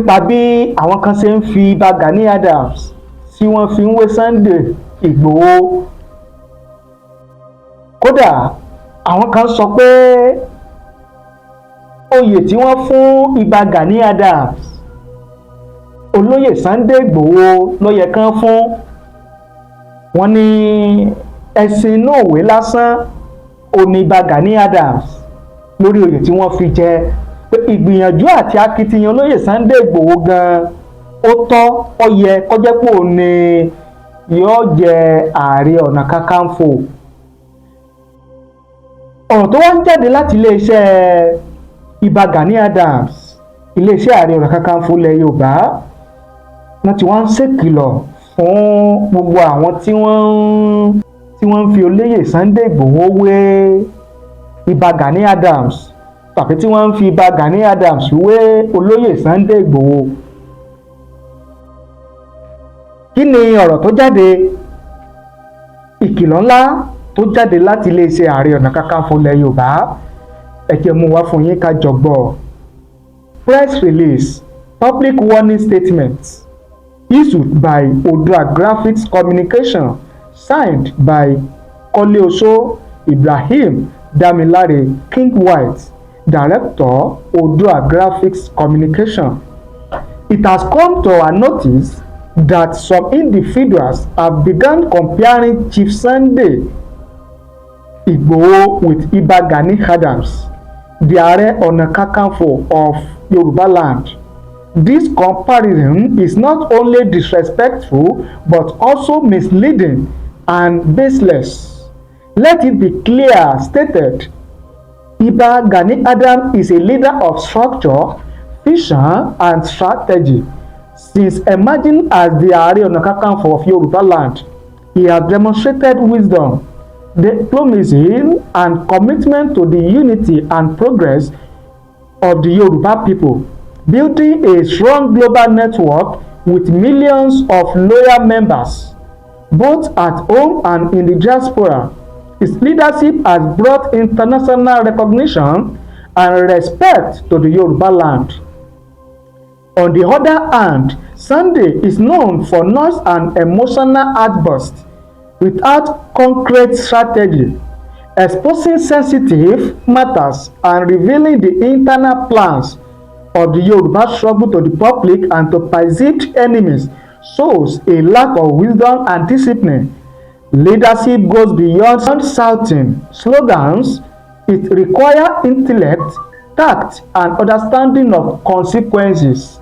nípa bí àwọn kan ṣe ń fi Ìbà Gani Adams tí wọ́n fi ń wé Sunday Igboho. Kódà àwọn kan sọ pé oyè tí wọ́n fún Ìbà Gani Adams olóyè Sunday Igboho ló yẹ kán fún. Wọ́n ní ẹ̀sìn inú òwe lásán òní Ìbà Gani Adams lórí oyè tí wọ́n fi jẹ, pé ìgbìyànjú àti akitiyan olóyè Sunday Igboho gan ó tọ́ ó yẹ kó jẹ́ pé òun ni yóò jẹ Ààrẹ Onakakanfo. Ọ̀rọ̀ tó wá ń jáde láti iléeṣẹ́ Ìbà Gani Adams, iléeṣẹ́ Ààrẹ Onakakanfo ilẹ̀ Yorùbá, wọ́n ti wá ń ṣèkìlọ̀ fún gbogbo àwọn tí wọ́n ń fi olóyè Sunday Igboho wé Ìbà Gani Adams, tàbí tí wọ́n ń fi Ìbà Gani Adams wé olóyè Sunday Igboho. Kí ni ọ̀rọ̀ tó jáde? Ìkìlọ̀ ńlá tó jáde láti iléeṣẹ́ Ààrẹ Onakakanfo ilẹ̀ Yorùbá, ẹ jẹ́ mú wá fún yín ká jọ gbọ́. Press release, public warning statement issued by Oodua Graphics Communication, signed by Oloye Ibrahim Damilare King White, Director, Oodua Graphics Communication. It has come to our notice that some individuals have begun comparing Chief Sunday Igboho with Ìbà Gani Adams, the Aare Onakakanfo of Yoruba land. This comparison is not only disrespectful but also misleading and baseless. Let it be clear stated, Ìbà Gani Adams is a leader of structure, vision and strategy. Since emerging as the Aare Onakakanfo of Yoruba land, he has demonstrated wisdom, diplomacy and commitment to the unity and progress of the Yoruba people, building a strong global network with millions of loyal members, both at home and in the diaspora. His leadership has brought international recognition and respect to the Yoruba land. On the other hand, Sunday is known for noise and emotional outbursts without concrete strategy, exposing sensitive matters and revealing the internal plans of the Yoruba struggle to the public and to perceived enemies shows a lack of wisdom and discipline. Leadership goes beyond shouting slogans. It requires intellect, tact, and understanding of consequences.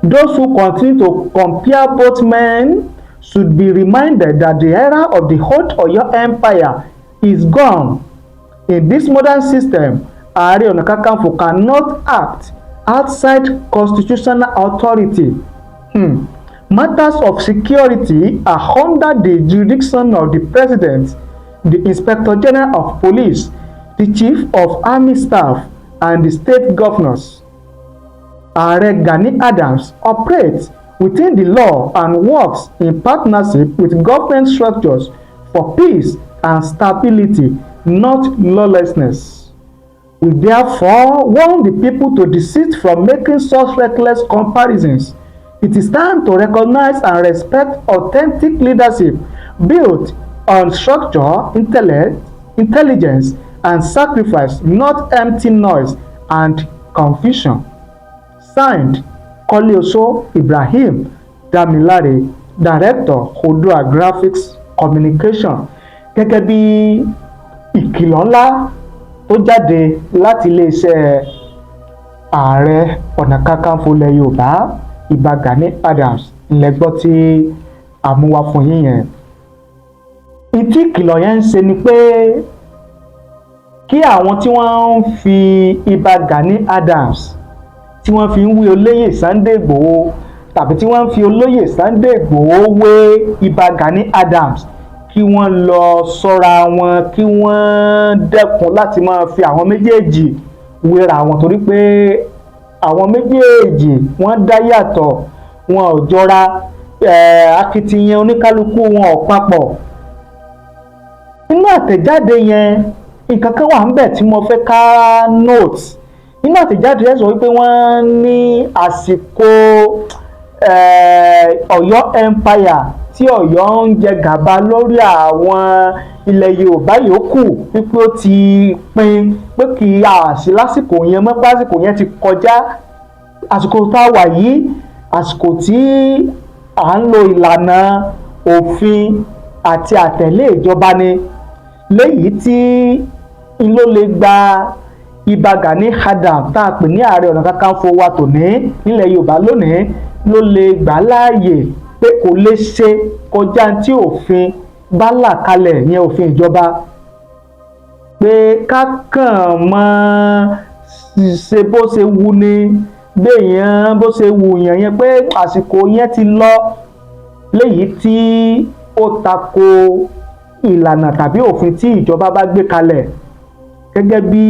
Those who continue to compare both men should be reminded that the era of the old Oyo Empire is gone. In this modern system, Aare Onakakanfo cannot act outside constitutional authority. Matters of security are under the jurisdiction of the President, the Inspector General of Police, the Chief of Army Staff, and the state governors. Aare Gani Adams operates within the law and works in partnership with government structures for peace and stability, not lawlessness. We therefore warn the people to desist from making such reckless comparisons. It is time to recognize and respect authentic leadership built on structure, intelligence, and sacrifice, not empty noise and confusion. Signed, Oloye Ibrahim Damilare, Director, Oodua Graphics Communication. Gẹ́gẹ́ bí ìkìlọ̀ ńlá tó jáde láti iléeṣẹ́ Ààrẹ Onakakanfo ilẹ̀ Yorùbá, Ìbà Gani Adams, ilẹ̀ gbọ́ tí àmúwá fún yín yẹn. Ìtí ìkìlọ̀ yẹn ń ṣe ni pé kí àwọn tí wọ́n ń fi Ìbà Gani Adams tí wọ́n fi ń wé olóyè Sunday Igboho, tàbí tí wọ́n ń fi olóyè Sunday Igboho wé Ìbà Gani Adams, kí wọ́n lọ ṣọ́ra wọn, kí wọ́n dẹ́kun láti máa fi àwọn méjèèjì wéra wọn, torí pé àwọn méjèèjì wọ́n dá yàtọ̀, wọn ò jọra, akitiyan oníkálukú wọn ò papọ̀. Nínú àtẹ̀jáde yẹn, nǹkan kan wà ńbẹ̀ tí mo fẹ́ ká note. nínú àtẹ̀jáde ẹ̀ sọ wípé wọ́n ní àsìkò Ọ̀yọ́ empire tí Ọ̀yọ́ ń jẹ gàba lórí àwọn ilẹ̀ Yorùbá yòókù wípé ó ti pin pé kì í àṣì lásìkò yẹn mọ́ pé àsìkò yẹn ti kọjá. Àsìkò tá a wà yìí àsìkò tí à ń lo ìlànà òfin àti àtẹ̀lé ìjọba ni, léyìí tí ló lè gba Ìbà Gani Adams tá a pè ní Ààrẹ Ọ̀nà Kakanfò wa tòní nílẹ̀ Yorùbá lónìí ló lè gbà láàyè pé kò lè ṣe kọjá tí òfin bá là kalẹ̀ yẹn òfin ìjọba, pé ká kàn mọ́ ṣe bó ṣe wù ni béèyàn bó ṣe wù yàn yẹn pé àsìkò yẹn ti lọ, léyìí tí ó tako ìlànà tàbí òfin tí ìjọba bá gbé kalẹ̀, gẹ́gẹ́ bí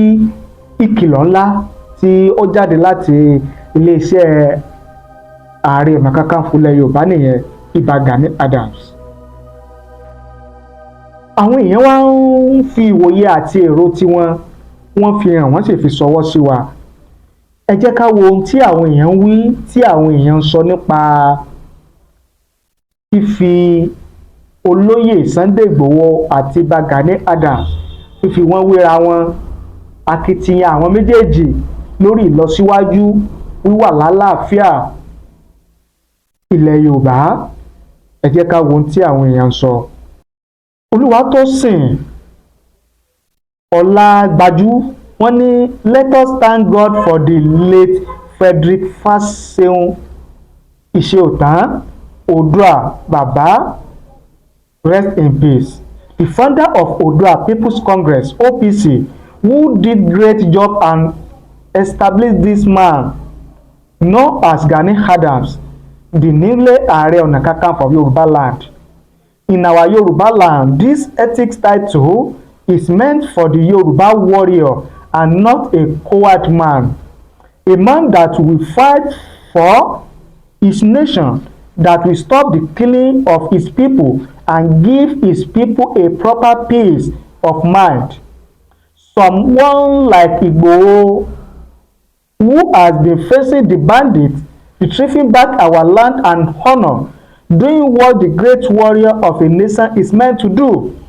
ìkìlọ̀ ńlá tí ó jáde láti iléeṣẹ́ Ààrẹ Ọ̀nà Kakanfò ilẹ̀ Yorùbá nìyẹn, Ìbà Gani Adams. Àwọn èèyàn wá ń fi ìwòye àti èrò tiwọn wọ́n fi hàn, wọ́n sì fi ṣọwọ́ sí wa. Ẹ jẹ́ ká wo ohun tí àwọn èèyàn ń wí, tí àwọn èèyàn ń sọ nípa fífi Olóyè Sunday Igboho àti Ìbà Gani Adams fífi wọ́n wéra wọn, akitiyan àwọn méjèèjì lórí ìlọsíwájú wíwà lálàáfíà ilẹ̀ Yorùbá. Ẹ jẹ́ ká wo ohun tí àwọn èèyàn ń sọ. Olúwatósìn Ọlágbájú wọ́n ní let us thank God for the late Frederick Fáṣẹ̀hùn Ìṣeòtán Oòduà Bàbá, rest in peace, the founder of Oòduà People's Congress OPC, who did great job and established this man known as Gani Adams, the newly Aare Onakakanfo of Yoruba land. In our Yoruba land, this ethics title is meant for the Yoruba warrior and not a coward man, a man that will fight for his nation, that will stop the killing of his people and give his people a proper peace of mind. Someone like Igboho, who has been facing the bandits, retrieving back our land and honor, doing what the great warrior of a nation is meant to do.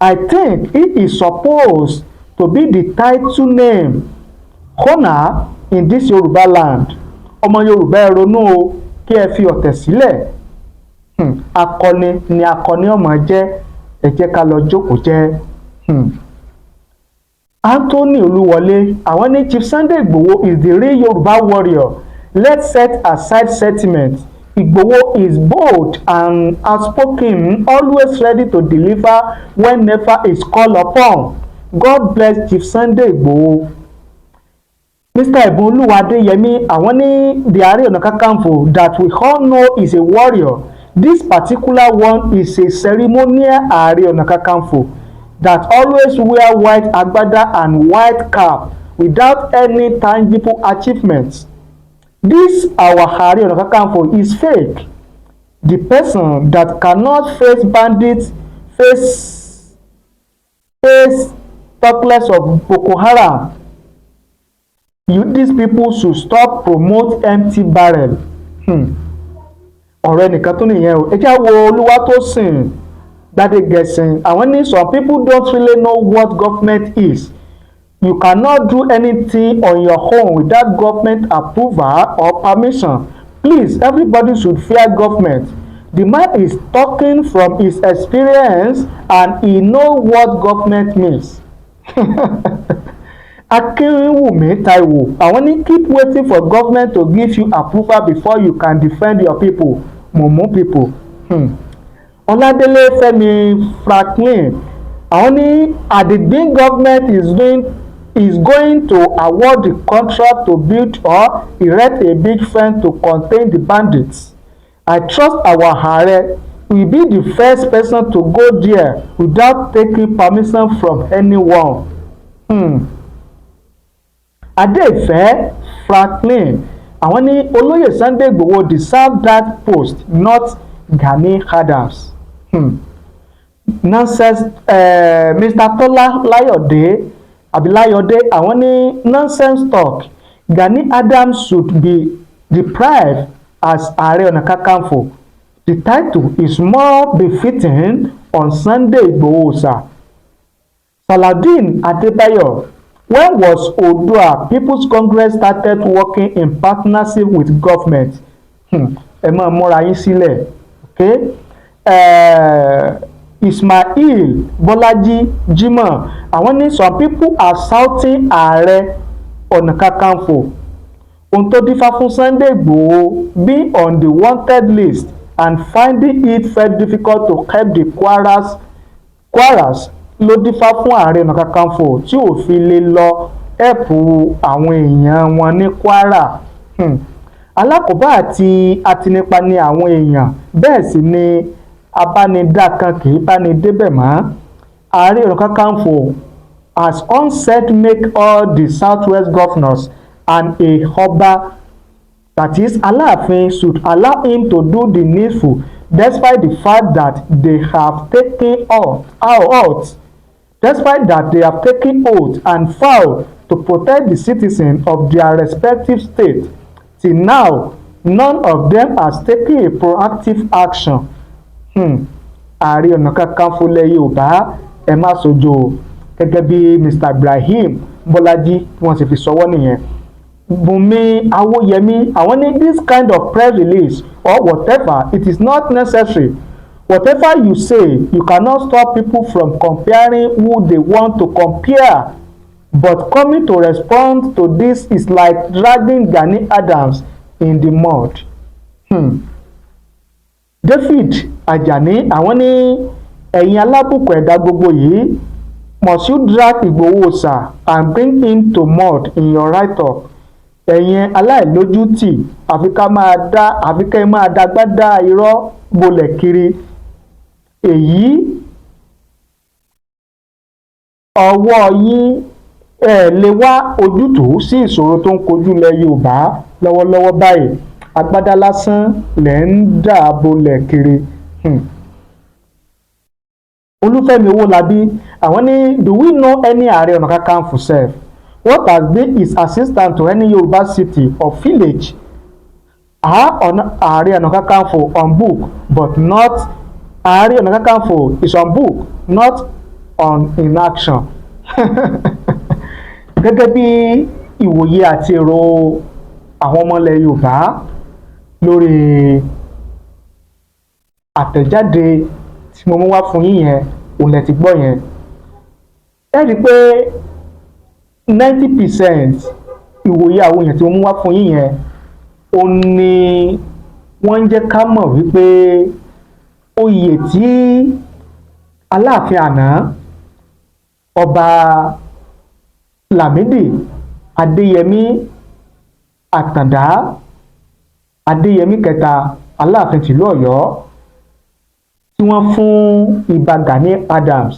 I think he is supposed to be the title name honor in this Yoruba land. Ọmọ Yorùbá ẹ ronú o, kí ẹ fi ọ̀tẹ̀ sílẹ̀. Akọni ni akọni ọmọ jẹ́, ẹ jẹ́ ká lọ jókòó jẹ́. Anthony Olúwọlé àwọn ní Chief Sunday Igboho is the real Yoruba warrior. Let's set aside sentiment. Igboho is bold and outspoken, always ready to deliver whenever is called upon. God bless Chief Sunday Igboho. Mr. Ebunoluwa Adeyemi, àwọn ní the Aare Onakakanfo that we all know is a warrior. This particular one is a ceremonial Aare Onakakanfo that always wear white agbada and white cap without any tangible achievements. This our Aare Onakakanfo is fake. The person that cannot face bandits, face talkless of Boko Haram. These people should stop promote empty barrel. Ọ̀rọ̀ ẹnìkan tó nìyẹn o. Ẹ jẹ́ wo Olúwatósìn Gbádégẹṣin. Àwọn ní some people don't really know what government is. You cannot do anything on your own without government approval or permission. Please, everybody should fear government. The man is talking from his experience and he knows what government means. Akínwùmí Táíwò àwọn ní keep waiting for government to give you approval before you can defend your people. Mumu people. Ọládélé Fẹ́mi Franklin àwọn ní at the being government is going to award the contract to build or erect a big fence to contain the bandits. I trust our Aare will be the first person to go there without taking permission from anyone. Adéìfẹ́ Franklin àwọn ní Olóyè Sunday Igboho deserve that post, not Gani Adams. Nonsense. Mr. Tola Layode àwọn ní nonsense talk. Gani Adams should be deprived as Aare Onakakanfo. The title is more befitting on Sunday Igboho Oòṣà. Salaudeen Adebayo. When was Oodua People's Congress started working in partnership with government? Ẹ máa múra yín sílẹ̀. Okay? Ismail Bolaji Jimoh. Àwọn ní some people are shouting Aare Onakakanfo. Ohun tó dífá fún Sunday Igboho being on the wanted list and finding it very difficult to help the Kwaras ló dífá fún Aare Onakakanfo tí ò fi lè lọ ẹ̀pù àwọn èèyàn wọn ní Kwara. Alákòóbá àti atinipa ni àwọn èèyàn, bẹ́ẹ̀ sì ni abánidá kan kì í báni débẹ̀ mọ́. Aare Onakakanfo has onset make all the southwest governors and a Ọba, that is Alaafin, should allow him to do the needful despite the fact that they have taken oath and vow to protect the citizens of their respective states. Till now, none of them has taken a proactive action. Aare Onakakanfo lẹ̀ Yorùbá ẹ má sojo gẹ́gẹ́ bí Mr. Ibrahim Bolaji wọ́n sì fi sọwọ́ nìyẹn. Bùnmi Awóyẹmí àwọn ní this kind of press release or whatever, it is not necessary. Whatever you say, you cannot stop people from comparing who they want to compare. But coming to respond to this is like dragging Gani Adams in the mud. David Ajani àwọn ní ẹ̀yin alábùkù ẹ̀dá gbogbo yìí, must you drag Igboho Oòṣà and bring him to mud in your write-up? Ẹ̀yin aláìlójútì àfi ká máa dá gbádá irọ́ bolẹ̀ kiri. Èyí ọwọ́ yín lè wá ojútùú sí ìṣòro tó ń kojú ilẹ̀ Yorùbá lọ́wọ́lọ́wọ́ báyìí. Agbádá lásán lẹ̀ ń dà bolẹ̀ kiri. Olúfẹ́mi Owólabí àwọn ní do we know any Aare Onakakanfo sef? What has been his assistant to any Yoruba city or village? Aare Onakakanfo on book but not Aare Onakakanfo is on book not on in action. Gẹ́gẹ́ bí ìwòye àti èrò àwọn ọmọ ilẹ̀ Yorùbá lórí àtẹ̀jáde tí mo mú wá fún yín yẹn, òun lẹ ti gbọ́ yẹn. Ẹ rí i pé 90% ìwòye àwọn èèyàn tí mo mú wá fún yín yẹn, òun ni wọ́n ń jẹ́ ká mọ̀ wípé oyè tí Aláàfin àná Ọba Lámídì Adéyẹmí Àtàndá Adéyẹmí kẹta Aláàfin tìlú Ọ̀yọ́ tí wọ́n fún Ìbà Gani Adams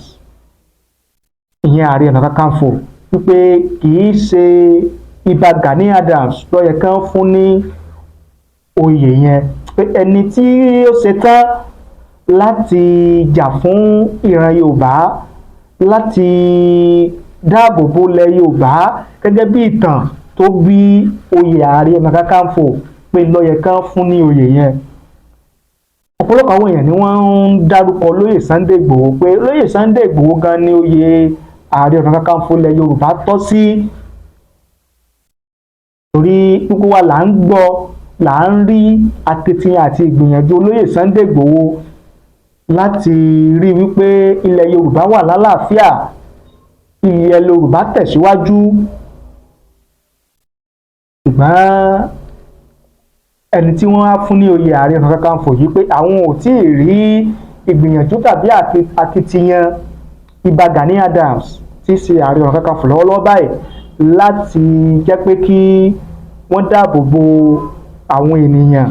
ìyẹn Aare Onakakanfo wípé kì í ṣe Ìbà Gani Adams ló yẹ kán fún ní oyè yẹn, pé ẹni tí ó ṣetán láti jà fún ìran Yorùbá, láti dáàbò bo ilẹ̀ Yorùbá gẹ́gẹ́ bí ìtàn tó bí oyè Aare Onakakanfo pé ló yẹ kán fún ní oyè yẹn. Ọ̀pọ̀lọpọ̀ àwọn èèyàn ni wọ́n ń dárúkọ Lóyè Sunday Igboho pé Lóyè Sunday Igboho gan ni oyè Aare Onakakanfo ilẹ̀ Yorùbá tọ́ sí. Torí púpọ̀ wa là ń gbọ́, là ń rí akitiyan àti ìgbìyànjú Lóyè Sunday Igboho láti rí wípé ilẹ̀ Yorùbá wà lálàáfíà, ilẹ̀ Yorùbá tẹ̀síwájú. Ṣùgbọ́n ẹni tí wọ́n á fún ní oyè Aare Onakakanfo yìí pé àwọn ò tí ì rí ìgbìyànjú tàbí akitiyan Ìbà Gani Adams tí í ṣe Aare Onakakanfo lọ́wọ́lọ́wọ́ báyìí láti jẹ́ pé kí wọ́n dáàbò bo àwọn ènìyàn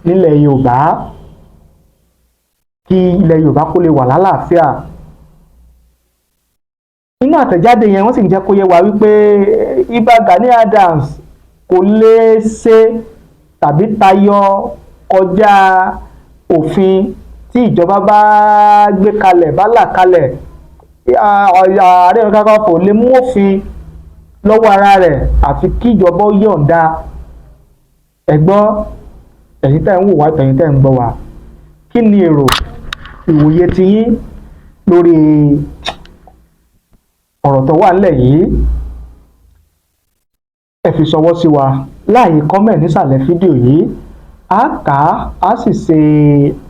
nílẹ̀ Yorùbá, kí ilẹ̀ Yorùbá kó lè wà lálàáfíà. Nínú àtẹ̀jáde yẹn wọ́n sì ń jẹ́ kó yé wa wípé Ìbà Gani Adams kò lè ṣe tàbí tayọ kọjá òfin tí ìjọba bá gbé kalẹ̀, bá là kalẹ̀. Aare Onakakanfo lè mú òfin lọ́wọ́ ara rẹ̀ àfi kíjọba yọ̀ǹda. Ẹ gbọ́, ẹ̀yin tẹ́ ń wò wá, ẹ̀yin tẹ́ ń gbọ́ wá, kí ni èrò ìwòye tiyín lórí ọ̀rọ̀ tó wà nílẹ̀ yìí? Ẹ fi ṣọwọ́ sí wa láàyè comment nísàlẹ̀ fídíò yìí. A kà á sì ṣe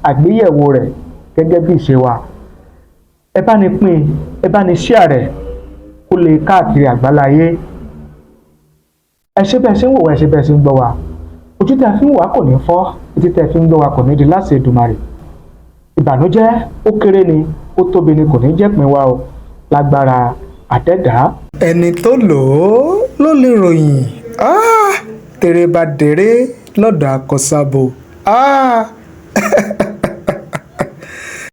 àgbéyẹ̀wò rẹ̀ gẹ́gẹ́ bí ìṣe wa. Ẹ bá ní pín, ẹ bá ní share rẹ̀ kó lè káàkiri àgbáláyé. Ẹ ṣé bẹ́ẹ̀ ṣe ń wò wá, ẹ ṣé bẹ́ẹ̀ ṣe ń gbọ́ wa. Ojú tẹ́ fi ń wò wá kò ní fọ́, etí tẹ́ fi ń gbọ́ wa kò ní di láṣẹ Èdùmàrè. Ìbànújẹ́ ó kéré ni, ó tóbi ni, kò ní jẹ́ pín wa o, lágbára Adẹ́dàá. Ẹni tó lò ó ló lè ròyìn. Tèrè bá dèrè lọ́dọ̀ àkọsábò.